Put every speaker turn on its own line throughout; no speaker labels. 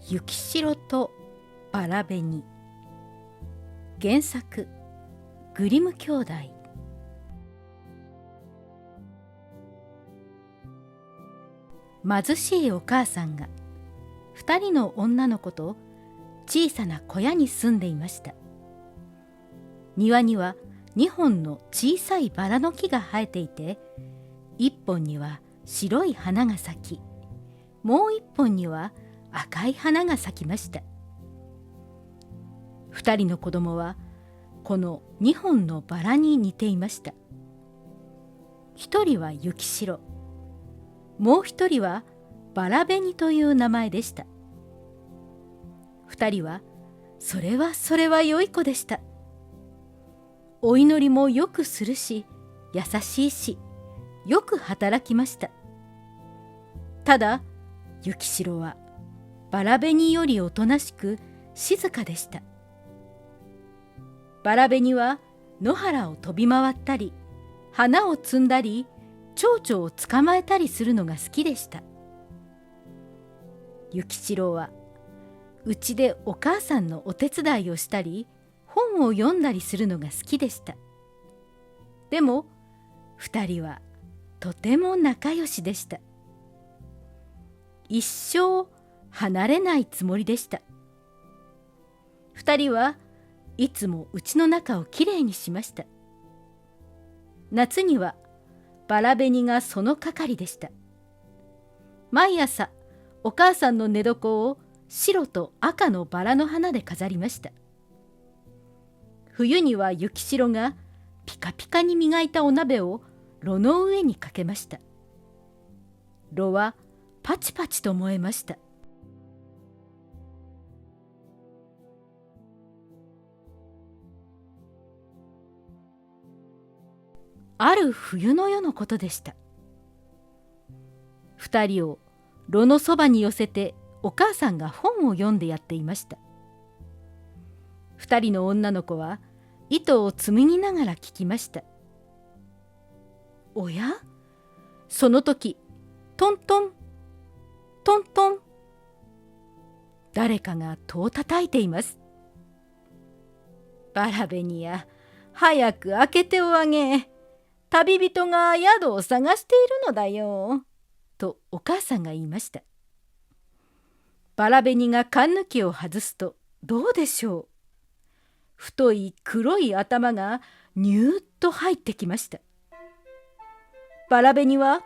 雪城とバラ紅。原作グリム兄弟。貧しいお母さんが2人の女の子と小さな小屋に住んでいました。庭には2本の小さいバラの木が生えていて、1本には白い花が咲き、もう1本には赤い花が咲きました。2人の子供はこの2本のバラに似ていました。1人は雪城、もう1人はバラ紅という名前でした。2人はそれは良い子でした。お祈りもよくするし、優しいし、よく働きました。ただ雪城はバラ紅よりおとなしく静かでした。バラ紅は野原を飛び回ったり、花を摘んだり、蝶々を捕まえたりするのが好きでした。雪城はうちでお母さんのお手伝いをしたり、本を読んだりするのが好きでした。でも2人はとても仲良しでした。一生離れないつもりでした。2人はいつも家の中をきれいにしました。夏にはバラ紅がその係でした。毎朝お母さんの寝床を白と赤のバラの花で飾りました。冬には雪城がピカピカに磨いたお鍋を炉の上にかけました。炉はパチパチと燃えました。ある冬の夜のことでした。2人を炉のそばに寄せてお母さんが本を読んでやっていました。2人の女の子は糸を紡ぎながら聞きました。おや、その時、トントン、トントン。誰かが戸を叩いています。バラ紅や、早く開けておあげ。旅人が宿を探しているのだよ。とお母さんが言いました。バラ紅がかんぬきを外すとどうでしょう。太い黒い頭がニューッと入ってきました。バラ紅は、キャッ、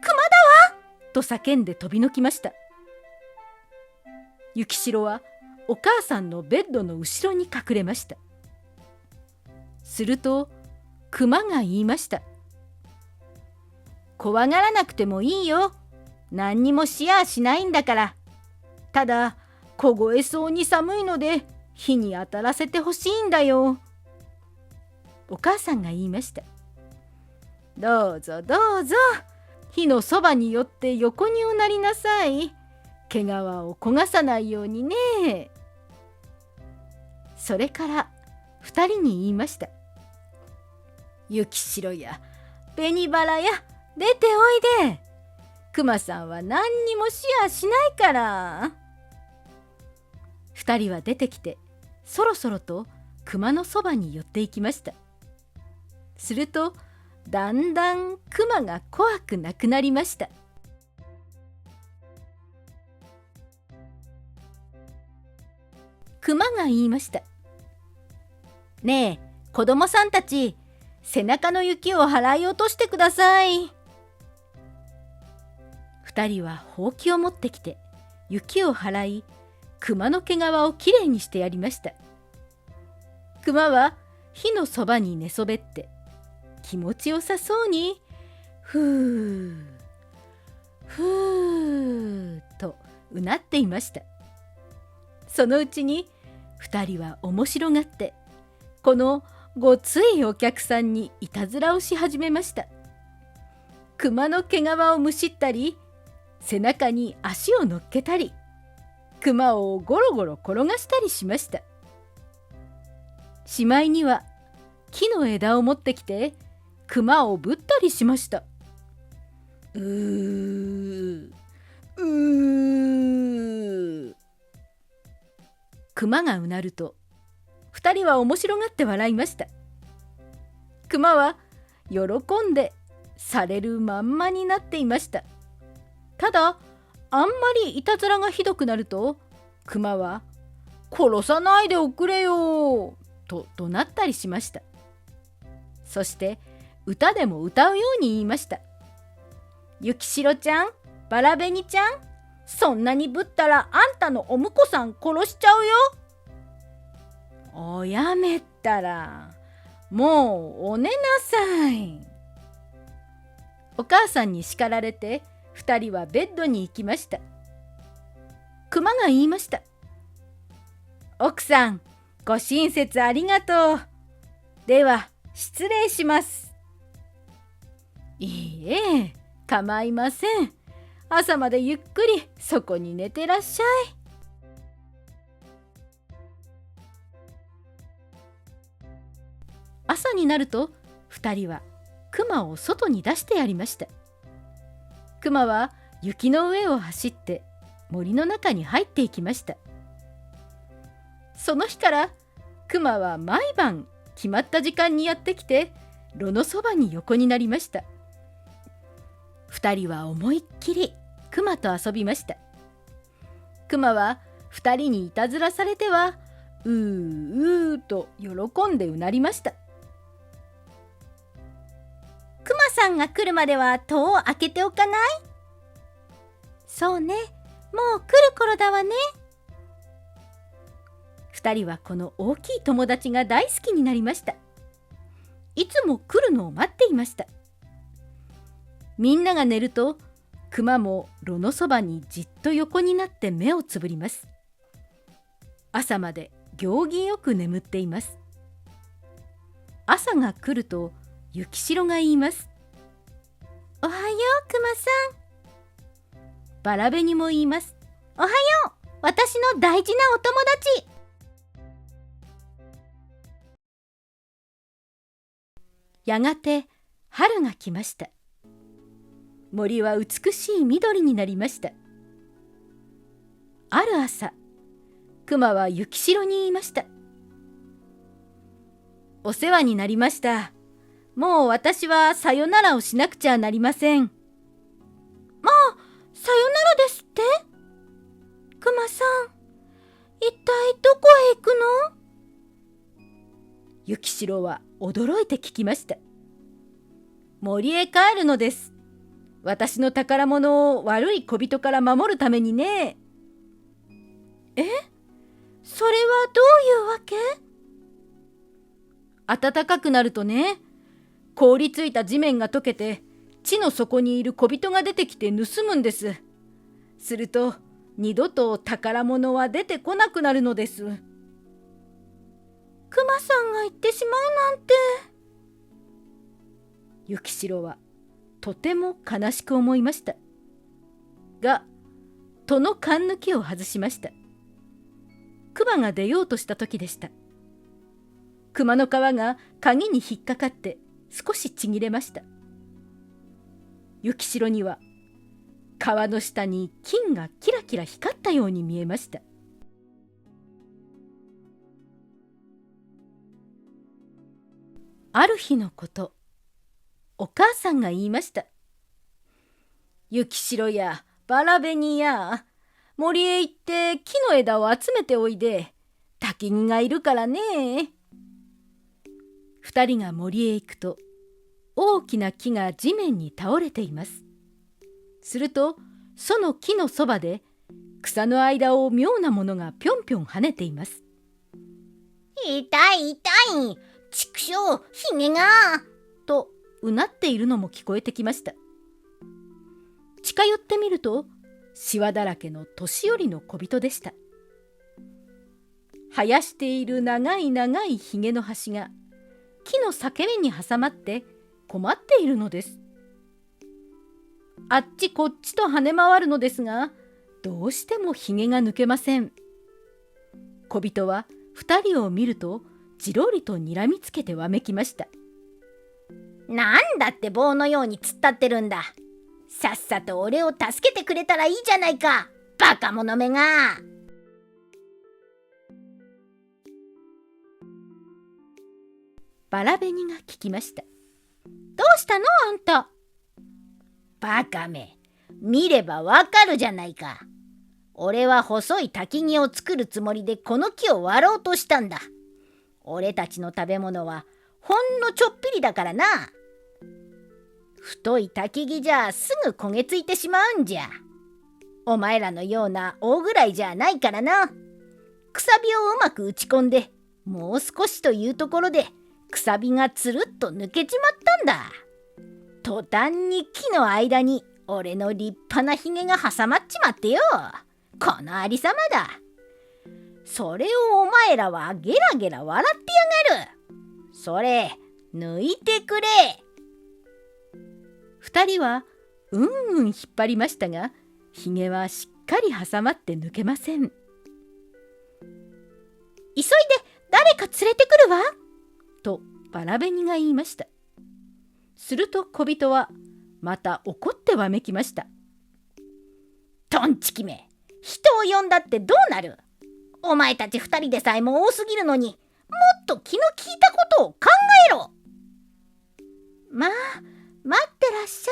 熊だわと叫んで飛び抜きました。雪城はお母さんのベッドの後ろに隠れました。すると熊が言いました。怖がらなくてもいいよ。何にもしやしないんだから。ただ凍えそうに寒いので火に当たらせてほしいんだよ。お母さんが言いました。どうぞどうぞ。火のそばに寄って横におなりなさい。毛皮を焦がさないようにね。それから2人に言いました。雪城や紅バラや出ておいで。熊さんは何にもしやしないから。2人は出てきてそろそろと熊のそばに寄っていきました。するとだんだん熊が怖くなくなりました。熊が言いました。ねえ、子供さんたち、背中の雪を払い落としてください。2人はほうきを持ってきて雪を払い、熊の毛皮をきれいにしてやりました。熊は火のそばに寝そべって気持ちよさそうにふーふーとうなっていました。そのうちに2人は面白がってこのごついお客さんにいたずらをし始めました。熊の毛皮をむしったり、背中に足を乗っけたり、熊をゴロゴロ転がしたりしました。しまいには木の枝を持ってきて熊をぶったりしました。うー。熊がうなると、二人は面白がって笑いました。熊は喜んでされるまんまになっていました。ただ、あんまりいたずらがひどくなると、熊は殺さないでおくれよと怒鳴ったりしました。そして歌でも歌うように言いました。ゆきしろちゃん、バラベニちゃん、そんなにぶったらあんたのお婿さん殺しちゃうよ。おやめったら、もうお寝なさい。お母さんに叱られて2人はベッドに行きました。熊が言いました。奥さん、ご親切ありがとう。では失礼します。いいえ、構いません。朝までゆっくりそこに寝てらっしゃい。朝になると2人は熊を外に出してやりました。熊は雪の上を走って森の中に入っていきました。その日から熊は毎晩決まった時間にやってきて炉のそばに横になりました。2人は思いっきり熊と遊びました。熊は2人にいたずらされてはうーうーと喜んでうなりました。
熊さんが来るまでは戸を開けておかない？そうね、もう来る頃だわね。
2人はこの大きい友達が大好きになりました。いつも来るのを待っていました。みんなが寝ると熊も炉のそばにじっと横になって目をつぶります。朝まで行儀よく眠っています。朝が来るとゆきしろが言います。
おはよう、熊さん。
バラベにも言います。
おはよう、私の大事なお友達。
やがて春が来ました。森は美しい緑になりました。ある朝、熊はゆきしろに言いました。お世話になりました。もう私はさよならをしなくちゃなりません。
もうさよならですって？熊さん、一体どこへ行くの？
ゆきしろは驚いて聞きました。森へ帰るのです。私の宝物を悪い小人から守るためにね。
え？それはどういうわけ？
暖かくなるとね、凍りついた地面が溶けて地の底にいる小人が出てきて盗むんです。すると二度と宝物は出てこなくなるのです。
熊さんが行ってしまうなんて。
ゆきしろはとても悲しく思いました。が、戸の缶抜きを外しました。熊が出ようとした時でした。熊の皮が鍵に引っかかって少しちぎれました。ゆきしろには皮の下に金がキラキラ光ったように見えました。ある日のこと、お母さんが言いました。ゆきしろやバラベニや、森へ行って木の枝を集めておいで、焚き木がいるからね。2人が森へ行くと、大きな木が地面に倒れています。すると、その木のそばで、草の間を妙なものがぴょんぴょん跳ねています。
痛い痛い、畜生、ひげが。
とうなっているのも聞こえてきました。近寄ってみると、しわだらけの年寄りの小人でした。生やしている長い長いひげの端が木の裂け目に挟まって困っているのです。あっちこっちと跳ね回るのですが、どうしてもひげが抜けません。小人は2人を見るとじろりとにらみつけてわめきました。
なんだって棒のように突っ立ってるんだ。さっさと俺を助けてくれたらいいじゃないか、バカ者めが。
バラ紅が聞きました。
どうしたのあんた。バカめ、見ればわかるじゃないか。俺は細い焚き木を作るつもりでこの木を割ろうとしたんだ。俺たちの食べ物はほんのちょっぴりだからな。太い焚き木じゃすぐ焦げついてしまうんじゃ。お前らのような大ぐらいじゃないからな。くさびをうまく打ち込んで、もう少しというところでくさびがつるっと抜けちまったんだ。途端に木の間に俺の立派なひげが挟まっちまってよ。このありさまだ。それをお前らはゲラゲラ笑ってやがる。それ抜いてくれ。
二人はうんうん引っ張りましたが、ひげはしっかり挟まって抜けません。
急いで誰か連れてくるわ。
とバラ紅が言いました。すると小人はまた怒ってわめきました。
トンチキめ、人を呼んだってどうなる。お前たち二人でさえも多すぎるのに、もっと気の利いたことを考えろ。まあ、待ってらっしゃ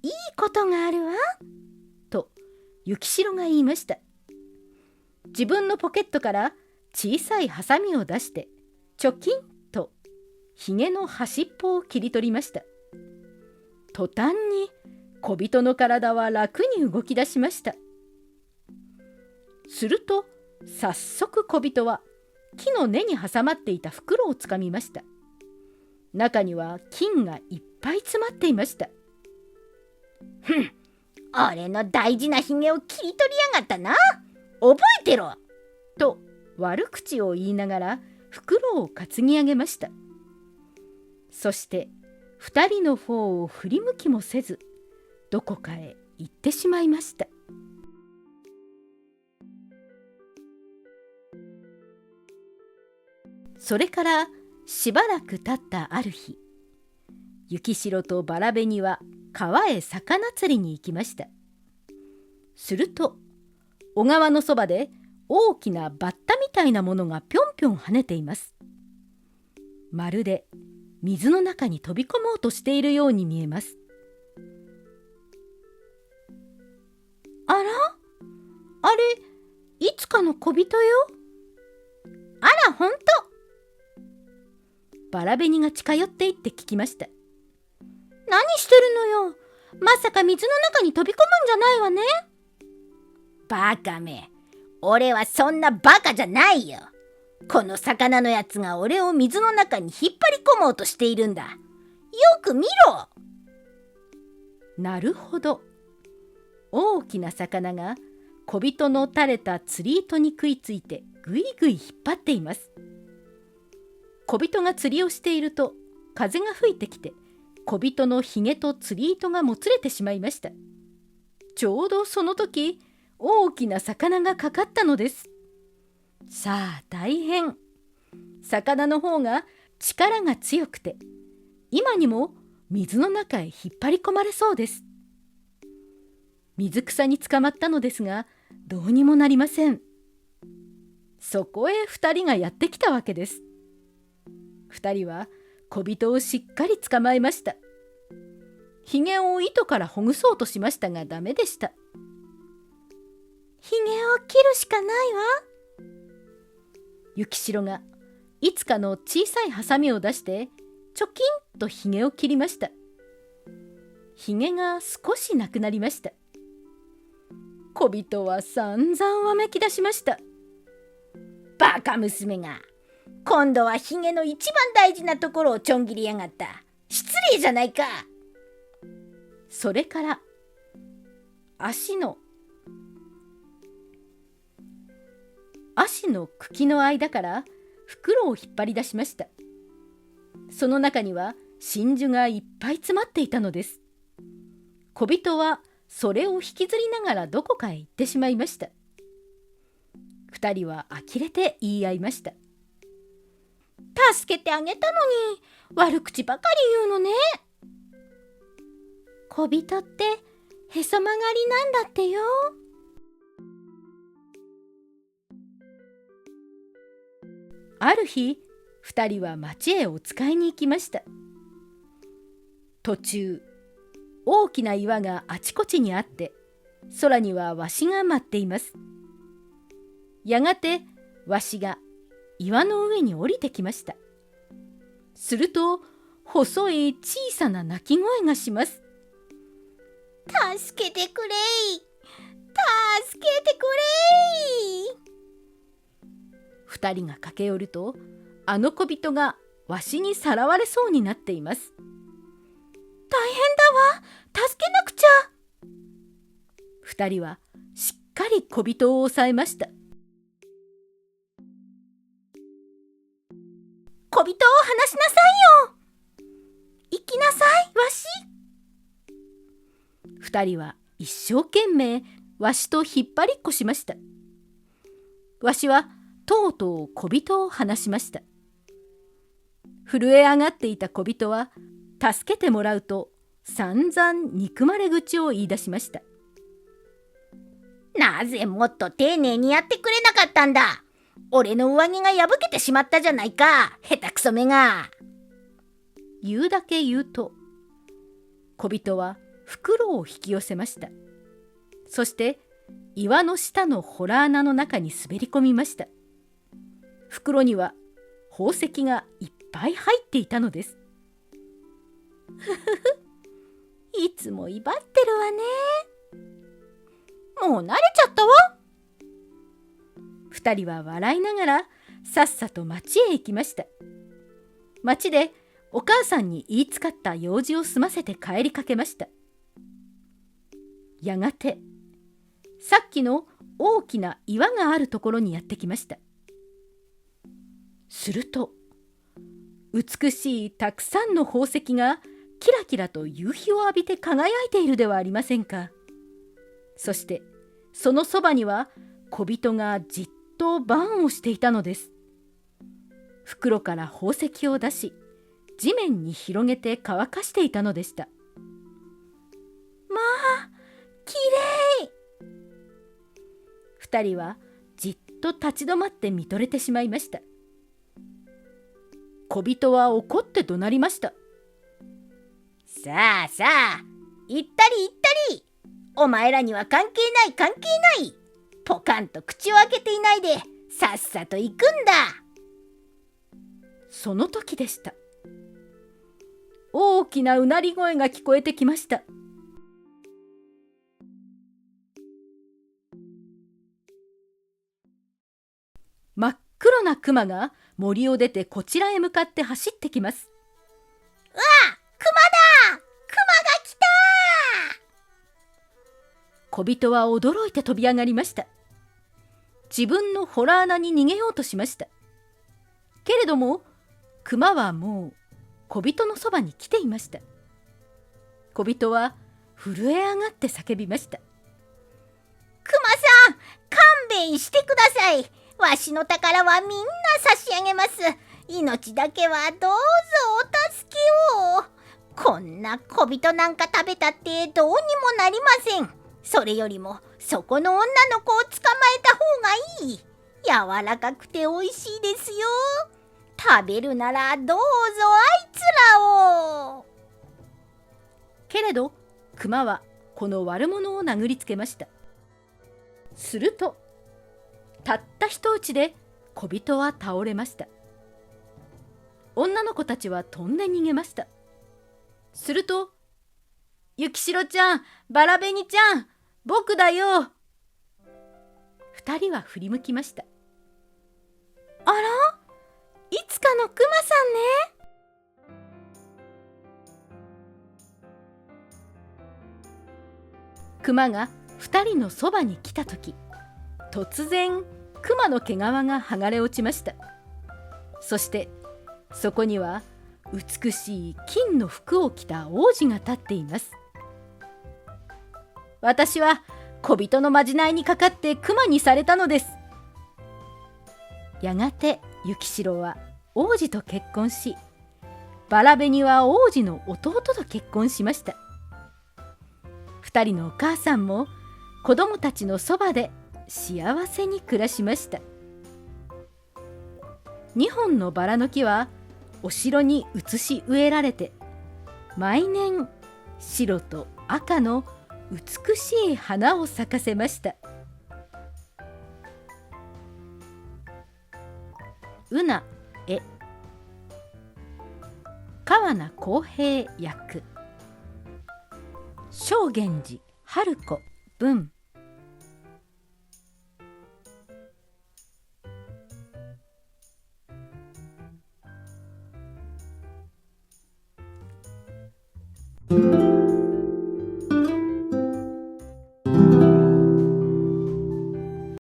い。いいことがあるわ。
と雪代が言いました。自分のポケットから小さいハサミを出してチョキンとひげの端っぽを切り取りました。途端に小人の体は楽に動き出しました。すると早速小人は木の根に挟まっていた袋をつかみました。中には金がいっぱい詰まっていました。
ふん、俺の大事なひげを切り取りやがったな。覚えてろ。
と悪口を言いながら袋を担ぎ上げました。そして二人の方を振り向きもせず、どこかへ行ってしまいました。それからしばらく経ったある日、雪代とバラ紅は川へ魚釣りに行きました。すると小川のそばで大きなバッタみたいなものがぴょんぴょん跳ねています。まるで水の中に飛び込もうとしているように見えます。
あら、あれいつかの小人よ。あら、ほんと。
バラ紅が近寄っていって聞きました。
何してるのよ。まさか水の中に飛び込むんじゃないわね。バカめ、俺はそんなバカじゃないよ。この魚のやつが俺を水の中に引っ張り込もうとしているんだ。よく見ろ。
なるほど。大きな魚が小人の垂れた釣り糸に食いついてぐいぐい引っ張っています。小人が釣りをしていると風が吹いてきて、小人のひげと釣り糸がもつれてしまいました。ちょうどその時、大きな魚がかかったのです。さあ大変。魚の方が力が強くて、今にも水の中へ引っ張り込まれそうです。水草につかまったのですが、どうにもなりません。そこへ二人がやってきたわけです。二人は小人をしっかり捕まえました。ひげを糸からほぐそうとしましたがダメでした。
ひげを切るしかないわ。
雪代がいつかの小さいハサミを出してチョキンとひげを切りました。ひげが少しなくなりました。小人は散々わめき出しました。
バカ娘が、今度はひげの一番大事なところをちょん切りやがった。失礼じゃないか。
それから足の茎の間から袋を引っ張り出しました。その中には真珠がいっぱい詰まっていたのです。小人はそれを引きずりながらどこかへ行ってしまいました。二人は呆れて言い合いました。
助けてあげたのに悪口ばかり言うのね。
小人ってへそ曲がりなんだってよ。ある日、2人は町へお使いに行きました。途中、大きな岩があちこちにあって、空にはワシが舞っています。やがてワシが岩の上に降りてきました。すると、細い小さな鳴き声がします。
助けてくれい、助けてくれい。
2人が駆け寄ると、あの小人がわしにさらわれそうになっています。
大変だわ、助けなくちゃ。
2人はしっかり小人を抑えました。
小人を離しなさいよ。行きなさい、わし。
2人は一生懸命わしと引っ張りっこしました。わしはとうとう小人を離しました。震え上がっていた小人は助けてもらうと散々憎まれ口を言い出しました。
なぜもっと丁寧にやってくれなかったんだ。俺の上着が破けてしまったじゃないか、下手くそめが。
言うだけ言うと、小人は袋を引き寄せました。そして岩の下の洞穴の中に滑り込みました。袋には宝石がいっぱい入っていたのです。
ふふふ、いつも威張ってるわね。もう慣れちゃったわ。
2人は笑いながらさっさと町へ行きました。町でお母さんに言いつかった用事を済ませて帰りかけました。やがてさっきの大きな岩があるところにやってきました。すると、美しいたくさんの宝石がキラキラと夕日を浴びて輝いているではありませんか。そしてそのそばには小人がじっと番をしていたのです。袋から宝石を出し、地面に広げて乾かしていたのでした。
まあ、きれい。
2人はじっと立ち止まって見とれてしまいました。小人は怒って怒鳴りました。
さあさあ、行ったり行ったり。お前らには関係ない関係ない。ポカンと口を開けていないでさっさと行くんだ。
その時でした。大きなうなり声が聞こえてきました。真っ黒なクマが森を出てこちらへ向かって走ってきます。
うわあ、クマだ、クマが来た。
小人は驚いて飛び上がりました。自分の洞穴に逃げようとしました。けれどもクマはもう小人のそばに来ていました。小人は震え上がって叫びました。
クマさん、勘弁してください。わしの宝はみんな差し上げます。命だけはどうぞお助けを。こんな小人なんか食べたってどうにもなりません。それよりもそこの女の子を捕まえた方がいい。柔らかくておいしいですよ。食べるならどうぞあいつらを。
けれどクマはこの悪者を殴りつけました。するとたった一打ちで小人は倒れました。女の子たちは飛んで逃げました。すると、ゆきしろちゃん、バラベニちゃん、僕だよ。2人は振り向きました。
あら、いつかのクマさんね。
クマが2人のそばに来たとき、突然クマの毛皮が剥がれ落ちました。そしてそこには美しい金の服を着た王子が立っています。私は小人のまじないにかかってクマにされたのです。やがてゆきしろは王子と結婚し、バラベニは王子の弟と結婚しました。2人のお母さんも子供たちのそばで幸せに暮らしました。2本のバラの木はお城に移し植えられて、毎年白と赤の美しい花を咲かせました。うなえ川名康平役、正源寺春子文。